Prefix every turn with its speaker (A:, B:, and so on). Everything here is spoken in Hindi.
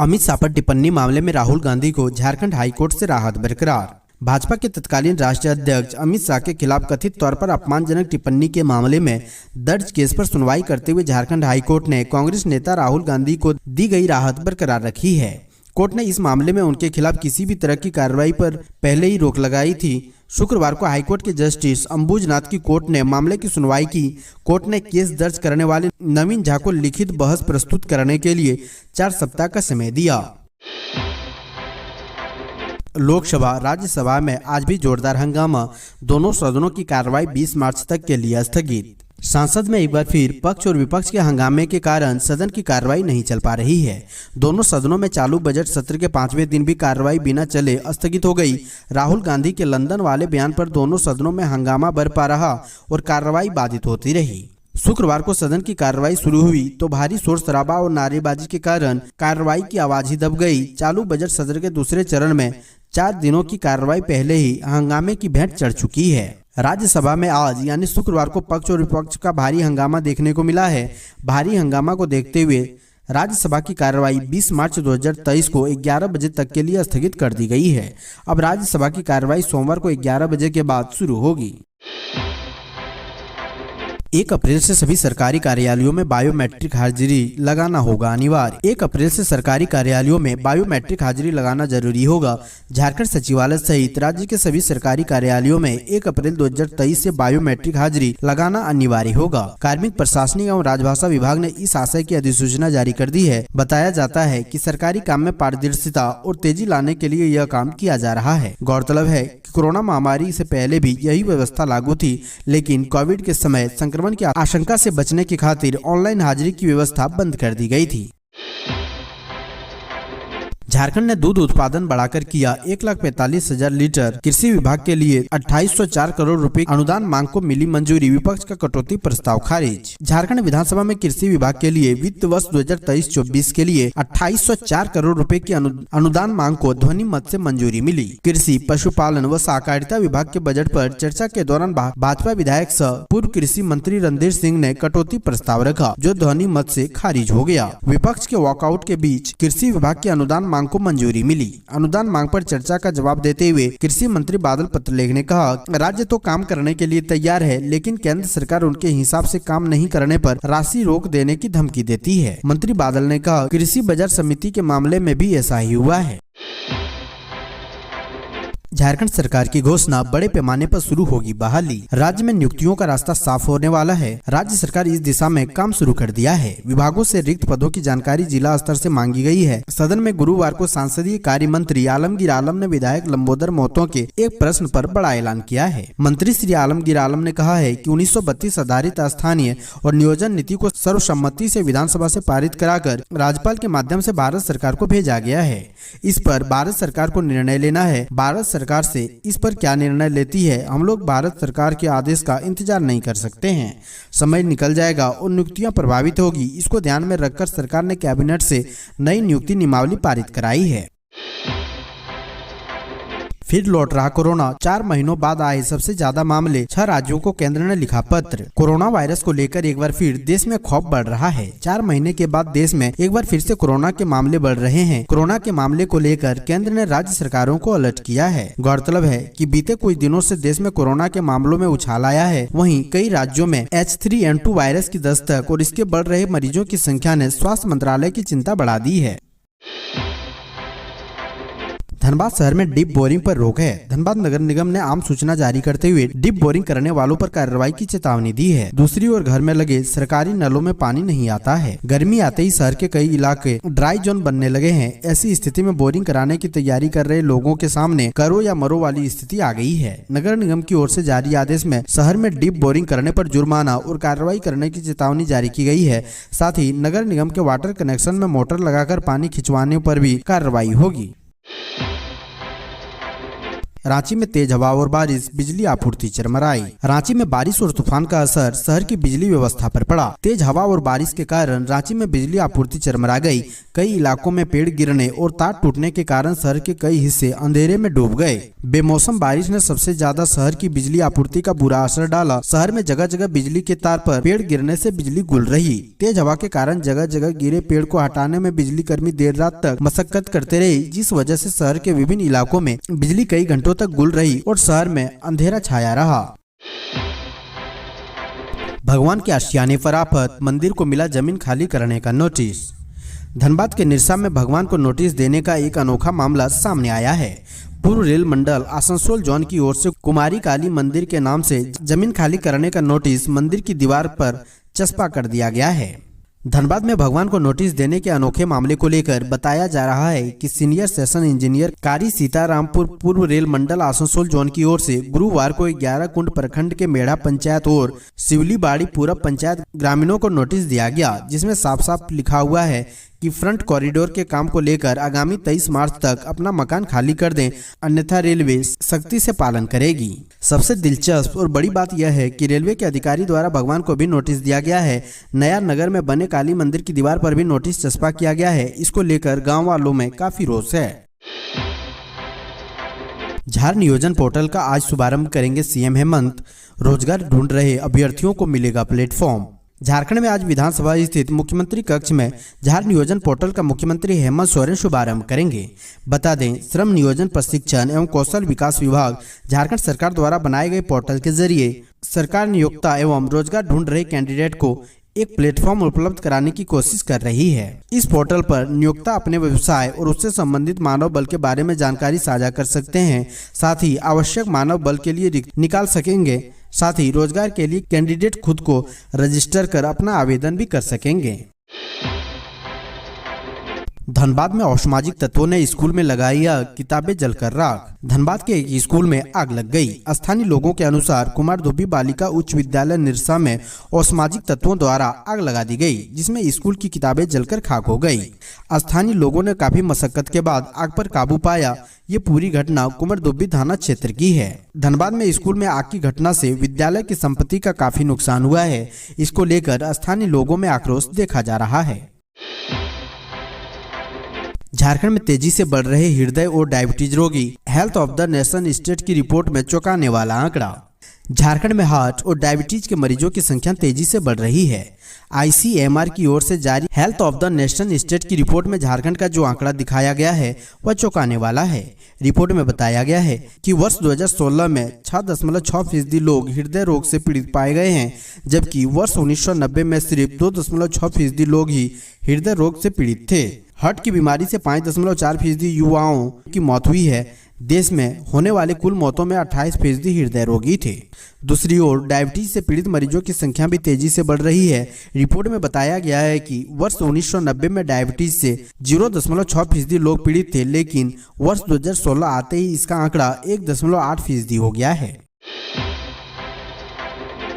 A: अमित शाह पर टिप्पणी मामले में राहुल गांधी को झारखंड हाईकोर्ट से राहत बरकरार। भाजपा के तत्कालीन राष्ट्रीय अध्यक्ष अमित शाह के खिलाफ कथित तौर पर अपमानजनक टिप्पणी के मामले में दर्ज केस पर सुनवाई करते हुए झारखंड हाईकोर्ट ने कांग्रेस नेता राहुल गांधी को दी गई राहत बरकरार रखी है। कोर्ट ने इस मामले में उनके खिलाफ किसी भी तरह की कार्रवाई पर पहले ही रोक लगाई थी। शुक्रवार को हाईकोर्ट के जस्टिस अंबुजनाथ की कोर्ट ने मामले की सुनवाई की। कोर्ट ने केस दर्ज करने वाले नवीन झा को लिखित बहस प्रस्तुत करने के लिए 4 सप्ताह का समय दिया। लोकसभा राज्यसभा में आज भी जोरदार हंगामा, दोनों सदनों की कार्रवाई 20 मार्च तक के लिए स्थगित। संसद में एक बार फिर पक्ष और विपक्ष के हंगामे के कारण सदन की कार्रवाई नहीं चल पा रही है। दोनों सदनों में चालू बजट सत्र के 5वें दिन भी कार्रवाई बिना चले स्थगित हो गई। राहुल गांधी के लंदन वाले बयान पर दोनों सदनों में हंगामा बरपा रहा और कार्रवाई बाधित होती रही। शुक्रवार को सदन की कार्रवाई शुरू हुई तो भारी शोर शराबा और नारेबाजी के कारण कार्रवाई की आवाज ही दब गई। चालू बजट सत्र के दूसरे चरण में 4 दिनों की कार्रवाई पहले ही हंगामे की भेंट चढ़ चुकी है। राज्यसभा में आज यानी शुक्रवार को पक्ष और विपक्ष का भारी हंगामा देखने को मिला है। भारी हंगामा को देखते हुए राज्यसभा की कार्रवाई 20 मार्च 2023 को 11 बजे तक के लिए स्थगित कर दी गई है। अब राज्यसभा की कार्रवाई सोमवार को 11 बजे के बाद शुरू होगी। 1 अप्रैल से सभी सरकारी कार्यालयों में बायोमेट्रिक हाजिरी लगाना होगा अनिवार्य। 1 अप्रैल से सरकारी कार्यालयों में बायोमेट्रिक हाजिरी लगाना जरूरी होगा। झारखंड सचिवालय सहित राज्य के सभी सरकारी कार्यालयों में 1 अप्रैल 2023 से बायोमेट्रिक हाजिरी लगाना अनिवार्य होगा। कार्मिक प्रशासनिक एवं राजभाषा विभाग ने इस आशय की अधिसूचना जारी कर दी है। बताया जाता है कि सरकारी काम में पारदर्शिता और तेजी लाने के लिए यह काम किया जा रहा है। गौरतलब है कि कोरोना महामारी से पहले भी यही व्यवस्था लागू थी, लेकिन कोविड के समय संक्रमण की आशंका से बचने की खातिर ऑनलाइन हाजिरी की व्यवस्था बंद कर दी गई थी। झारखंड ने दूध उत्पादन बढ़ाकर किया 1,45,000 लीटर। कृषि विभाग के लिए 2804 करोड़ रुपए अनुदान मांग को मिली मंजूरी। विपक्ष का कटौती प्रस्ताव खारिज। झारखंड विधानसभा में कृषि विभाग के लिए वित्त वर्ष 2023-24 के लिए 2804 करोड़ रुपए की अनुदान मांग को ध्वनि मत से मंजूरी मिली। कृषि, पशुपालन व सहकारिता विभाग के बजट पर चर्चा के दौरान भाजपा विधायक सह पूर्व कृषि मंत्री रणधीर सिंह ने कटौती प्रस्ताव रखा, जो ध्वनि मत से खारिज हो गया। विपक्ष के वॉकआउट के बीच कृषि विभाग की अनुदान मांग को मंजूरी मिली। अनुदान मांग पर चर्चा का जवाब देते हुए कृषि मंत्री बादल पत्रलेख ने कहा, राज्य तो काम करने के लिए तैयार है, लेकिन केंद्र सरकार उनके हिसाब से काम नहीं करने पर राशि रोक देने की धमकी देती है। मंत्री बादल ने कहा, कृषि बाजार समिति के मामले में भी ऐसा ही हुआ है। झारखंड सरकार की घोषणा, बड़े पैमाने पर शुरू होगी बहाली। राज्य में नियुक्तियों का रास्ता साफ होने वाला है। राज्य सरकार इस दिशा में काम शुरू कर दिया है। विभागों से रिक्त पदों की जानकारी जिला स्तर से मांगी गई है। सदन में गुरुवार को संसदीय कार्य मंत्री आलमगीर आलम ने विधायक लंबोदर महतो के एक प्रश्न पर बड़ा ऐलान किया है। मंत्री श्री आलमगीर आलम ने कहा है कि 1932 आधारित स्थानीय और नियोजन नीति को सर्वसम्मति से विधानसभा से पारित कराकर राज्यपाल के माध्यम से भारत सरकार को भेजा गया है। इस पर भारत सरकार को निर्णय लेना है। भारत सरकार से इस पर क्या निर्णय लेती है, हम लोग भारत सरकार के आदेश का इंतजार नहीं कर सकते हैं। समय निकल जाएगा और नियुक्तियां प्रभावित होगी। इसको ध्यान में रखकर सरकार ने कैबिनेट से नई नियुक्ति नियमावली पारित कराई है। फिर लौट रहा कोरोना। 4 महीनों बाद आए सबसे ज्यादा मामले। 6 राज्यों को केंद्र ने लिखा पत्र। कोरोना वायरस को लेकर एक बार फिर देश में खौफ बढ़ रहा है। 4 महीने के बाद देश में एक बार फिर से कोरोना के मामले बढ़ रहे हैं। कोरोना के मामले को लेकर केंद्र ने राज्य सरकारों को अलर्ट किया है। गौरतलब है कि बीते कुछ दिनों से देश में कोरोना के मामलों में उछाल आया है। वहीं कई राज्यों में H3N2 वायरस की दस्तक और इसके बढ़ रहे मरीजों की संख्या ने स्वास्थ्य मंत्रालय की चिंता बढ़ा दी है। धनबाद शहर में डीप बोरिंग पर रोक है। धनबाद नगर निगम ने आम सूचना जारी करते हुए डीप बोरिंग करने वालों पर कार्रवाई की चेतावनी दी है। दूसरी ओर घर में लगे सरकारी नलों में पानी नहीं आता है। गर्मी आते ही शहर के कई इलाके ड्राई जोन बनने लगे हैं। ऐसी स्थिति में बोरिंग कराने की तैयारी कर रहे लोगों के सामने करो या मरो वाली स्थिति आ गई है। नगर निगम की ओर से जारी आदेश में शहर में डीप बोरिंग करने पर जुर्माना और कार्रवाई करने की चेतावनी जारी की गई है। साथ ही नगर निगम के वाटर कनेक्शन में मोटर लगाकर पानी खिंचवाने पर भी कार्रवाई होगी। रांची में तेज हवा और बारिश, बिजली आपूर्ति चरमराई। रांची में बारिश और तूफान का असर शहर की बिजली व्यवस्था पर पड़ा। तेज हवा और बारिश के कारण रांची में बिजली आपूर्ति चरमरा गई। कई इलाकों में पेड़ गिरने और तार टूटने के कारण शहर के कई हिस्से अंधेरे में डूब गए। बेमौसम बारिश ने सबसे ज्यादा शहर की बिजली आपूर्ति का बुरा असर डाला। शहर में जगह जगह बिजली के तार पर पेड़ गिरने से बिजली गुल रही। तेज हवा के कारण जगह जगह गिरे पेड़ को हटाने में बिजली कर्मी देर रात तक मशक्कत करते रहे, जिस वजह से शहर के विभिन्न इलाकों में बिजली कई घंटों तक गुल रही और शहर में अंधेरा छाया रहा। भगवान के आशियाने पर आफत, मंदिर को मिला जमीन खाली करने का नोटिस। धनबाद के निरसा में भगवान को नोटिस देने का एक अनोखा मामला सामने आया है। पूर्व रेल मंडल आसनसोल जोन की ओर से कुमारी काली मंदिर के नाम से जमीन खाली करने का नोटिस मंदिर की दीवार पर चस्पा कर दिया गया है। धनबाद में भगवान को नोटिस देने के अनोखे मामले को लेकर बताया जा रहा है कि सीनियर सेशन इंजीनियर कारी सीतारामपुर पूर्व रेल मंडल आसनसोल जोन की ओर से गुरुवार को 11 कुंड प्रखंड के मेढ़ा पंचायत और शिवलीबाड़ी पूरब पंचायत ग्रामीणों को नोटिस दिया गया, जिसमें साफ साफ लिखा हुआ है कि फ्रंट कॉरिडोर के काम को लेकर आगामी 23 मार्च तक अपना मकान खाली कर दें, अन्यथा रेलवे सख्ती से पालन करेगी। सबसे दिलचस्प और बड़ी बात यह है कि रेलवे के अधिकारी द्वारा भगवान को भी नोटिस दिया गया है। नया नगर में बने काली मंदिर की दीवार पर भी नोटिस चस्पा किया गया है। इसको लेकर गाँव वालों में काफी रोष है। झार नियोजन पोर्टल का आज शुभारंभ करेंगे सीएम हेमंत। रोजगार ढूंढ रहे अभ्यर्थियों को मिलेगा प्लेटफॉर्म। झारखंड में आज विधानसभा स्थित मुख्यमंत्री कक्ष में झार नियोजन पोर्टल का मुख्यमंत्री हेमंत सोरेन शुभारंभ करेंगे। बता दें, श्रम नियोजन प्रशिक्षण एवं कौशल विकास विभाग झारखंड सरकार द्वारा बनाए गए पोर्टल के जरिए सरकार नियोक्ता एवं रोजगार ढूंढ रहे कैंडिडेट को एक प्लेटफॉर्म उपलब्ध कराने की कोशिश कर रही है। इस पोर्टल पर नियोक्ता अपने व्यवसाय और उससे संबंधित मानव बल के बारे में जानकारी साझा कर सकते हैं। साथ ही आवश्यक मानव बल के लिए निकाल सकेंगे। साथ ही रोजगार के लिए कैंडिडेट खुद को रजिस्टर कर अपना आवेदन भी कर सकेंगे। धनबाद में असामाजिक तत्वों ने स्कूल में लगाई आग, किताबें जलकर राख। धनबाद के एक स्कूल में आग लग गई। स्थानीय लोगों के अनुसार कुमार धोबी बालिका उच्च विद्यालय निरसा में असामाजिक तत्वों द्वारा आग लगा दी गई, जिसमें स्कूल की किताबें जलकर खाक हो गई। स्थानीय लोगों ने काफी मशक्कत के बाद आग पर काबू पाया। ये पूरी घटना कुमार धोबी थाना क्षेत्र की है। धनबाद में स्कूल में आग की घटना से विद्यालय की संपत्ति का काफी नुकसान हुआ है। इसको लेकर स्थानीय लोगों में आक्रोश देखा जा रहा है। झारखंड में तेजी से बढ़ रहे हृदय और डायबिटीज रोगी, health of the nation state की रिपोर्ट में चौंकाने वाला आंकड़ा। झारखंड में हार्ट और डायबिटीज के मरीजों की संख्या तेजी से बढ़ रही है। ICMR की ओर से जारी health of the nation state की रिपोर्ट में झारखंड का जो आंकड़ा दिखाया गया है वह चौंकाने वाला है। रिपोर्ट में बताया गया है कि वर्ष 2016 में 6.6% लोग हृदय रोग से पीड़ित पाए गए हैं, जबकि वर्ष 1990 में सिर्फ 2.6% लोग ही हृदय रोग से पीड़ित थे। हार्ट की बीमारी से 5.4% युवाओं की मौत हुई है। देश में होने वाले कुल मौतों में 28% हृदय रोगी थे। दूसरी ओर डायबिटीज से पीड़ित मरीजों की संख्या भी तेजी से बढ़ रही है। रिपोर्ट में बताया गया है कि वर्ष 1990 में डायबिटीज से 0.6% लोग पीड़ित थे, लेकिन वर्ष 2016 आते ही इसका आंकड़ा 1.8% हो गया है।